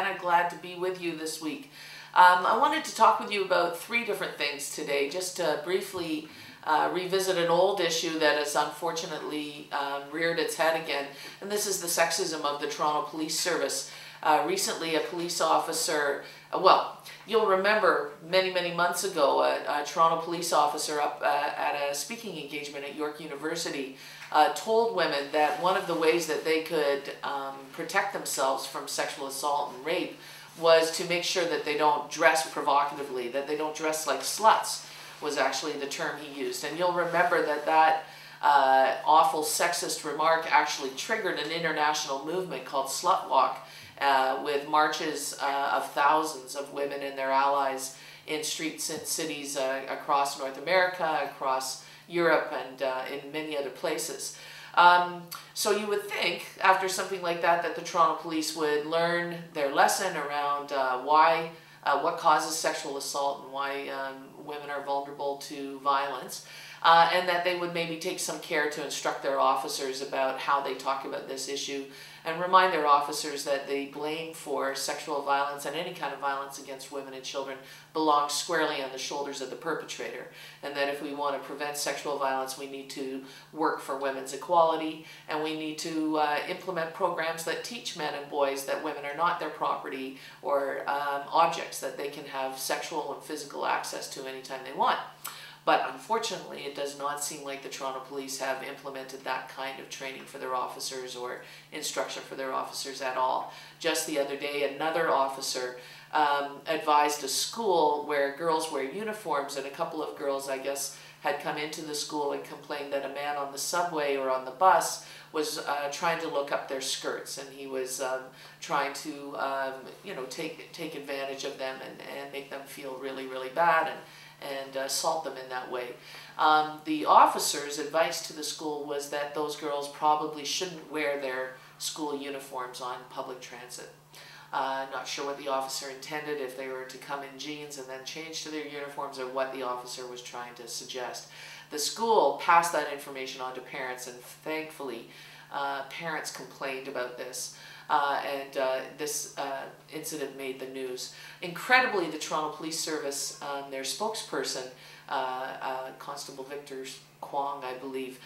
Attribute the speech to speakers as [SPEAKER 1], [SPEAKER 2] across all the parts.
[SPEAKER 1] Anna, glad to be with you this week. I wanted to talk with you about three different things today, just to briefly revisit an old issue that has unfortunately reared its head again, and this is the sexism of the Toronto Police Service. Recently, a police officer, well, you'll remember many months ago, a Toronto police officer up at a speaking engagement at York University told women that one of the ways that they could protect themselves from sexual assault and rape was to make sure that they don't dress provocatively, that they don't dress like sluts, was actually the term he used. And you'll remember that that awful sexist remark actually triggered an international movement called Slut Walk, with marches of thousands of women and their allies in streets and cities across North America, across Europe, and in many other places. So you would think, after something like that, that the Toronto Police would learn their lesson around what causes sexual assault and why women are vulnerable to violence, and that they would maybe take some care to instruct their officers about how they talk about this issue, and remind their officers that the blame for sexual violence and any kind of violence against women and children belongs squarely on the shoulders of the perpetrator, and that if we want to prevent sexual violence, we need to work for women's equality, and we need to implement programs that teach men and boys that women are not their property or objects that they can have sexual and physical access to anytime they want. But unfortunately, it does not seem like the Toronto Police have implemented that kind of training for their officers or instruction for their officers at all. Just the other day, another officer advised a school where girls wear uniforms, and a couple of girls, I guess, had come into the school and complained that a man on the subway or on the bus was trying to look up their skirts, and he was trying to take advantage of them and make them feel really bad and assault them in that way. The officer's advice to the school was that those girls probably shouldn't wear their school uniforms on public transit. Not sure what the officer intended, if they were to come in jeans and then change to their uniforms, or what the officer was trying to suggest. The school passed that information on to parents, and thankfully parents complained about this. This incident made the news. Incredibly, the Toronto Police Service, their spokesperson, Constable Victor Kwong, I believe,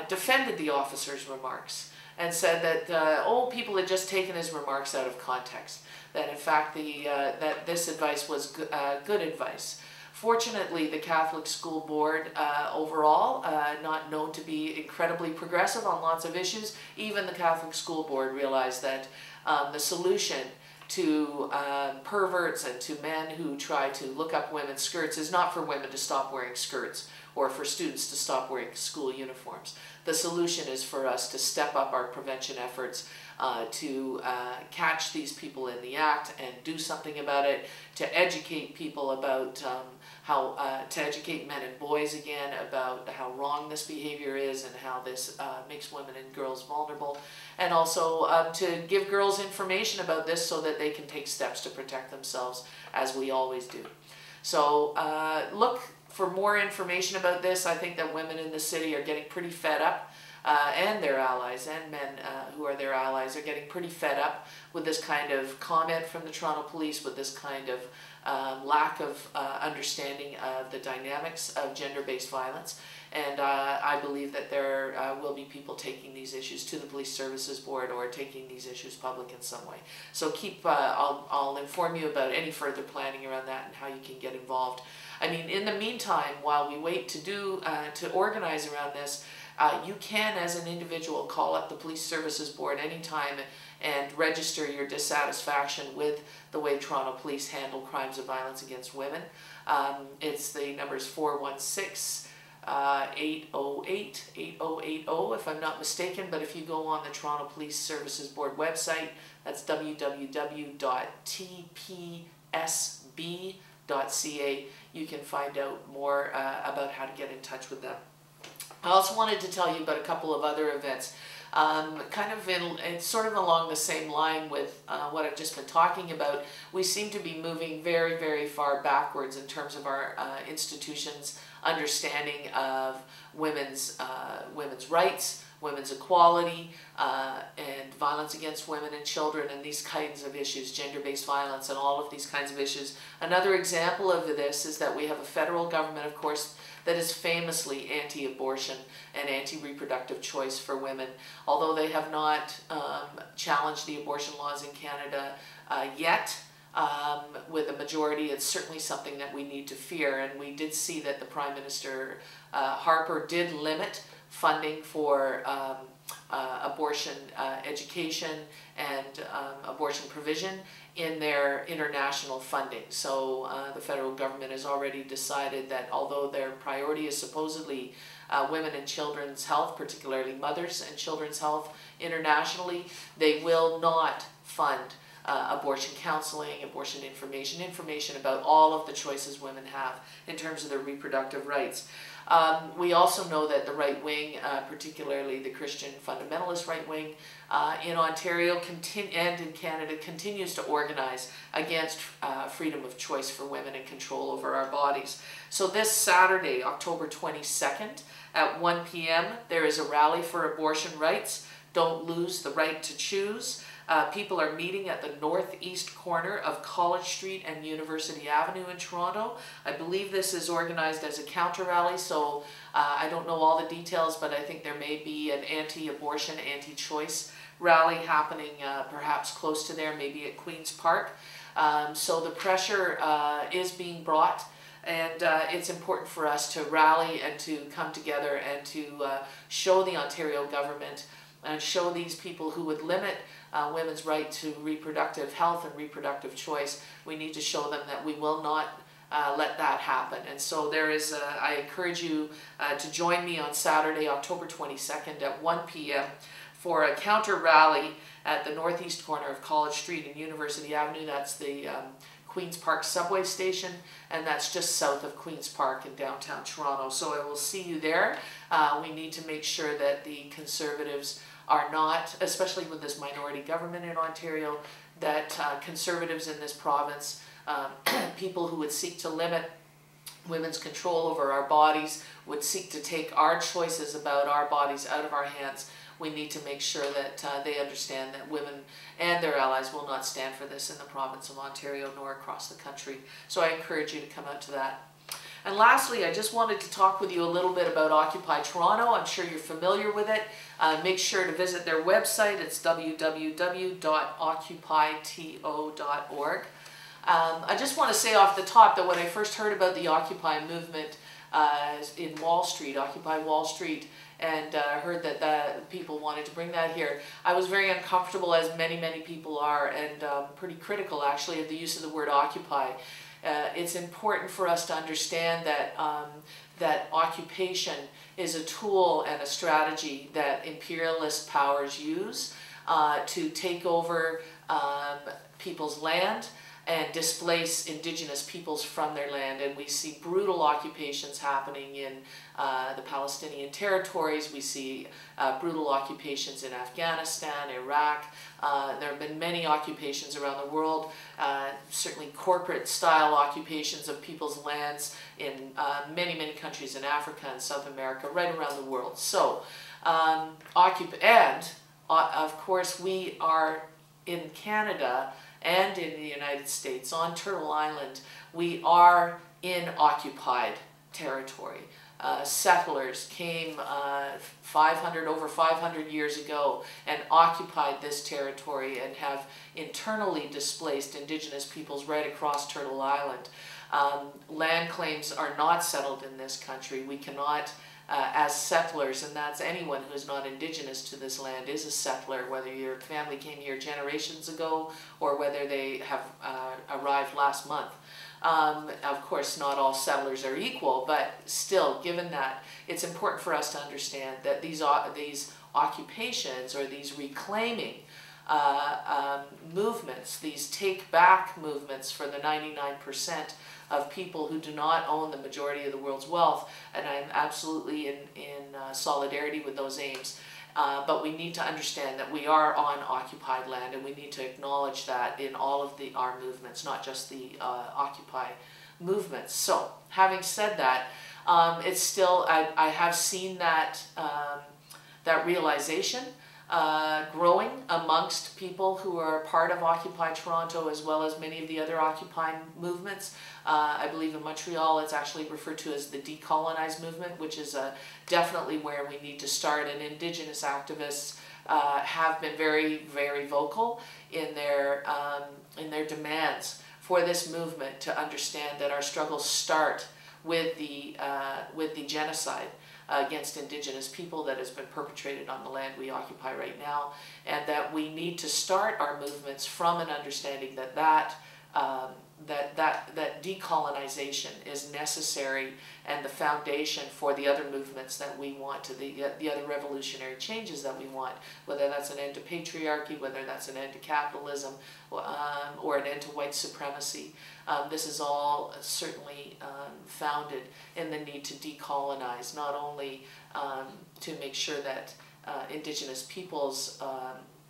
[SPEAKER 1] defended the officer's remarks and said that people had just taken his remarks out of context, that in fact that this advice was good advice. Fortunately, the Catholic School Board overall, not known to be incredibly progressive on lots of issues, even the Catholic School Board realized that the solution to perverts and to men who try to look up women's skirts is not for women to stop wearing skirts or for students to stop wearing school uniforms. The solution is for us to step up our prevention efforts, to catch these people in the act and do something about it, to educate people about to educate men and boys again about how wrong this behavior is and how this makes women and girls vulnerable, and also to give girls information about this so that they can take steps to protect themselves, as we always do. So look for more information about this. I think that women in the city are getting pretty fed up, and their allies, and men who are their allies, are getting pretty fed up with this kind of comment from the Toronto Police, with this kind of lack of understanding of the dynamics of gender-based violence. And I believe that there will be people taking these issues to the Police Services Board, or taking these issues public in some way. So I'll inform you about any further planning around that and how you can get involved. I mean, in the meantime, while we wait to organize around this, you can, as an individual, call up the Police Services Board anytime and register your dissatisfaction with the way Toronto Police handle crimes of violence against women. The number's 416 808-8080, if I'm not mistaken, but if you go on the Toronto Police Services Board website, that's www.tpsb.ca, you can find out more about how to get in touch with them. I also wanted to tell you about a couple of other events, it's sort of along the same line with what I've just been talking about. We seem to be moving very far backwards in terms of our institutions' understanding of women's rights, women's equality, and violence against women and children, and these kinds of issues, gender-based violence and all of these kinds of issues. Another example of this is that we have a federal government, of course, that is famously anti-abortion and anti-reproductive choice for women. Although they have not challenged the abortion laws in Canada yet, with a majority, it's certainly something that we need to fear. And we did see that the Prime Minister Harper did limit funding for abortion education and abortion provision in their international funding. So the federal government has already decided that although their priority is supposedly women and children's health, particularly mothers and children's health internationally, they will not fund abortion counseling, abortion information about all of the choices women have in terms of their reproductive rights. We also know that the right wing, particularly the Christian fundamentalist right wing in Ontario and in Canada, continues to organize against freedom of choice for women and control over our bodies. So this Saturday, October 22nd at 1 p.m., there is a rally for abortion rights. Don't lose the right to choose. People are meeting at the northeast corner of College Street and University Avenue in Toronto. I believe this is organized as a counter rally, so I don't know all the details, but I think there may be an anti-abortion, anti-choice rally happening perhaps close to there, maybe at Queen's Park. So the pressure is being brought, and it's important for us to rally and to come together and to show the Ontario government and show these people who would limit women's right to reproductive health and reproductive choice. We need to show them that we will not let that happen. And so there is, I encourage you to join me on Saturday, October 22nd at 1 p.m. for a counter rally at the northeast corner of College Street and University Avenue. That's the Queen's Park subway station, and that's just south of Queen's Park in downtown Toronto. So I will see you there. We need to make sure that the Conservatives are not, especially with this minority government in Ontario, that Conservatives in this province, people who would seek to limit women's control over our bodies, would seek to take our choices about our bodies out of our hands. We need to make sure that they understand that women and their allies will not stand for this in the province of Ontario nor across the country. So I encourage you to come out to that. And lastly, I just wanted to talk with you a little bit about Occupy Toronto. I'm sure you're familiar with it. Make sure to visit their website. It's www.occupyto.org. I just want to say off the top that when I first heard about the Occupy movement in Wall Street, Occupy Wall Street, and heard that people wanted to bring that here, I was very uncomfortable, as many people are, and pretty critical actually of the use of the word occupy. It's important for us to understand that that occupation is a tool and a strategy that imperialist powers use to take over people's land and displace Indigenous peoples from their land. And we see brutal occupations happening in the Palestinian territories. We see brutal occupations in Afghanistan, Iraq. There have been many occupations around the world, certainly corporate-style occupations of people's lands in many countries in Africa and South America, right around the world. So, of course, we are in Canada and in the United States, on Turtle Island, we are in occupied territory. Settlers came over 500 years ago and occupied this territory and have internally displaced Indigenous peoples right across Turtle Island. Land claims are not settled in this country. We cannot, as settlers, and that's anyone who is not Indigenous to this land is a settler, whether your family came here generations ago or whether they have arrived last month. Of course, not all settlers are equal, but still, given that, it's important for us to understand that these occupations or these reclaiming movements, these take-back movements for the 99% of people who do not own the majority of the world's wealth, and I'm absolutely in solidarity with those aims. But we need to understand that we are on occupied land, and we need to acknowledge that in all of our movements, not just the Occupy movements. So, having said that, it's still, I have seen that that realization growing amongst people who are part of Occupy Toronto, as well as many of the other Occupy movements. I believe in Montreal it's actually referred to as the decolonize movement, which is definitely where we need to start, and Indigenous activists have been very, very vocal in their demands for this movement to understand that our struggles start with the genocide against Indigenous people that has been perpetrated on the land we occupy right now, and that we need to start our movements from an understanding that that decolonization is necessary and the foundation for the other movements that we want, to the other revolutionary changes that we want, whether that's an end to patriarchy, whether that's an end to capitalism, or an end to white supremacy. This is all certainly founded in the need to decolonize, not only to make sure that Indigenous peoples'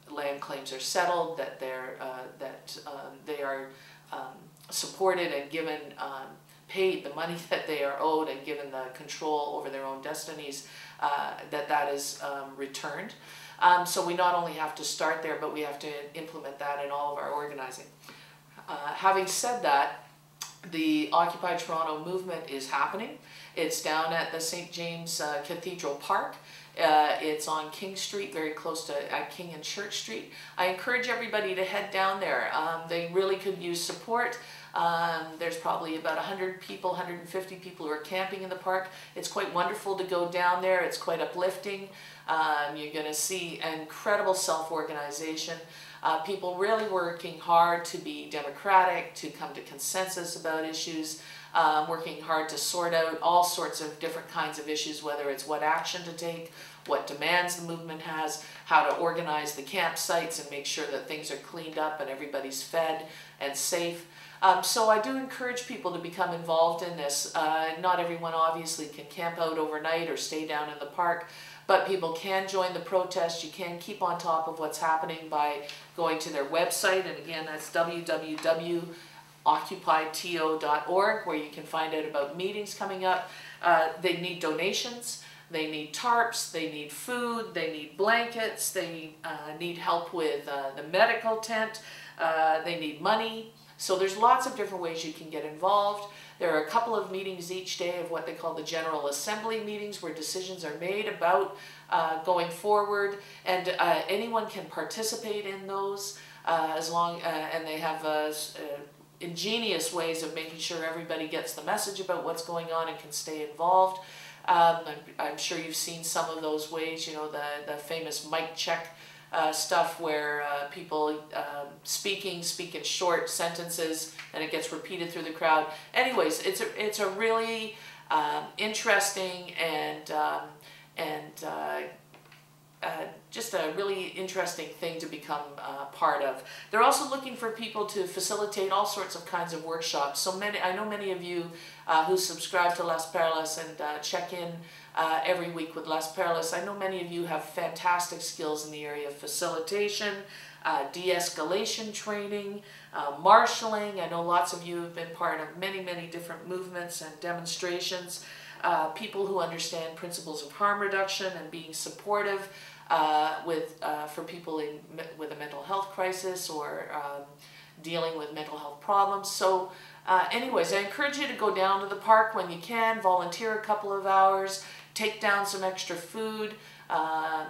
[SPEAKER 1] land claims are settled, that they are supported and given paid the money that they are owed and given the control over their own destinies, that is returned. So we not only have to start there, but we have to implement that in all of our organizing. Having said that, the Occupy Toronto movement is happening. It's down at the St. James Cathedral Park. It's on King Street, very close to King and Church Street. I encourage everybody to head down there. They really could use support. There's probably about 100 people, 150 people who are camping in the park. It's quite wonderful to go down there. It's quite uplifting. You're going to see incredible self-organization. People really working hard to be democratic, to come to consensus about issues, working hard to sort out all sorts of different kinds of issues, whether it's what action to take, what demands the movement has, how to organize the campsites and make sure that things are cleaned up and everybody's fed and safe. So I do encourage people to become involved in this. Not everyone obviously can camp out overnight or stay down in the park, but people can join the protest. You can keep on top of what's happening by going to their website, and again, that's www.occupyto.org, where you can find out about meetings coming up. They need donations, they need tarps, they need food, they need blankets, they need help with the medical tent, they need money. So there's lots of different ways you can get involved. There are a couple of meetings each day of what they call the General Assembly meetings, where decisions are made about going forward, and anyone can participate in those and they have ingenious ways of making sure everybody gets the message about what's going on and can stay involved. I'm sure you've seen some of those ways, you know, the famous mic check stuff where people speak in short sentences and it gets repeated through the crowd. Anyways, it's a really interesting and just a really interesting thing to become part of. They're also looking for people to facilitate all sorts of kinds of workshops. So I know many of you who subscribe to Las Perlas and check in every week with Las Perlas. I know many of you have fantastic skills in the area of facilitation, de-escalation training, marshalling. I know lots of you have been part of many, many different movements and demonstrations. People who understand principles of harm reduction and being supportive for people with a mental health crisis or dealing with mental health problems. So anyways, I encourage you to go down to the park when you can, volunteer a couple of hours, take down some extra food,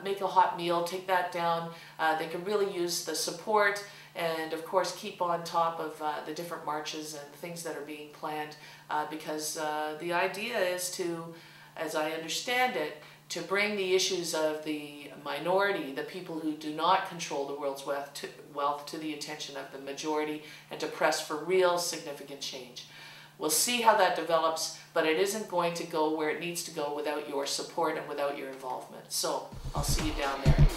[SPEAKER 1] make a hot meal, take that down. They can really use the support, and of course keep on top of the different marches and things that are being planned, because the idea is to, as I understand it, to bring the issues of the minority, the people who do not control the world's wealth to the attention of the majority, and to press for real significant change. We'll see how that develops, but it isn't going to go where it needs to go without your support and without your involvement. So I'll see you down there.